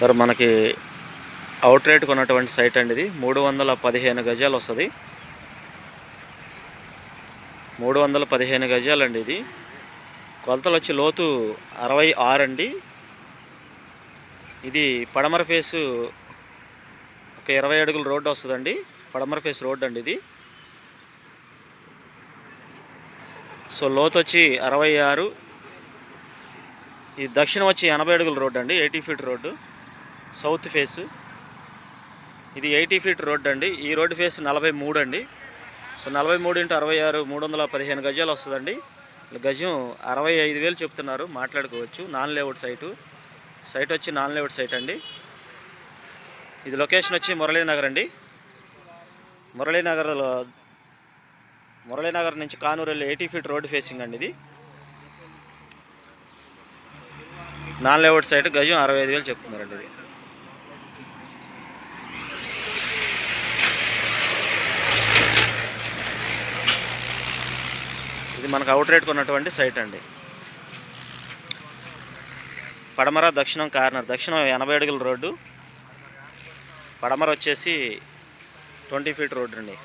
Sir మనకి out rate కొన్నటువంటి site అండి ఇది 315 గజాలు వస్తుంది. 315 గజాలండి ఇది. కొలతలు వచ్చి లోతు 66 అండి. ఇది పడమర ఫేసు ఒక 20 అడుగుల రోడ్డు వస్తుందండి. పడమర ఫేస్ రోడ్డు అండి ఇది. సో లోతు వచ్చి 66. ఇది దక్షిణం వచ్చి 80 అడుగుల రోడ్డు అండి. 80 ఫీట్ రోడ్డు సౌత్ ఫేసు. ఇది 80 ఫీట్ రోడ్డు అండి. ఈ రోడ్డు ఫేస్ 43 అండి. సో 43 × 66 315 గజాలు వస్తుందండి. గజం 65,000 చెప్తున్నారు, మాట్లాడుకోవచ్చు. నాన్ లేఅవుట్ సైట్ వచ్చి నాన్ లేఅవుట్ సైట్ అండి. ఇది లొకేషన్ వచ్చి మురళీనగర్ అండి. మురళీనగర్ నుంచి కానూరు వెళ్ళి 80 ఫీట్ రోడ్డు ఫేసింగ్ అండి ఇది. నాన్ లేఅవుట్ సైట్ గజం 65,000 చెప్తున్నారండి ఇది. ఇది మనకు అవుట్ రేట్ కొన్నటువంటి సైట్ అండి. పడమర దక్షిణం కార్నర్. దక్షిణం 80 అడుగుల రోడ్డు, పడమర వచ్చేసి 20 ఫీట్ రోడ్డు అండి.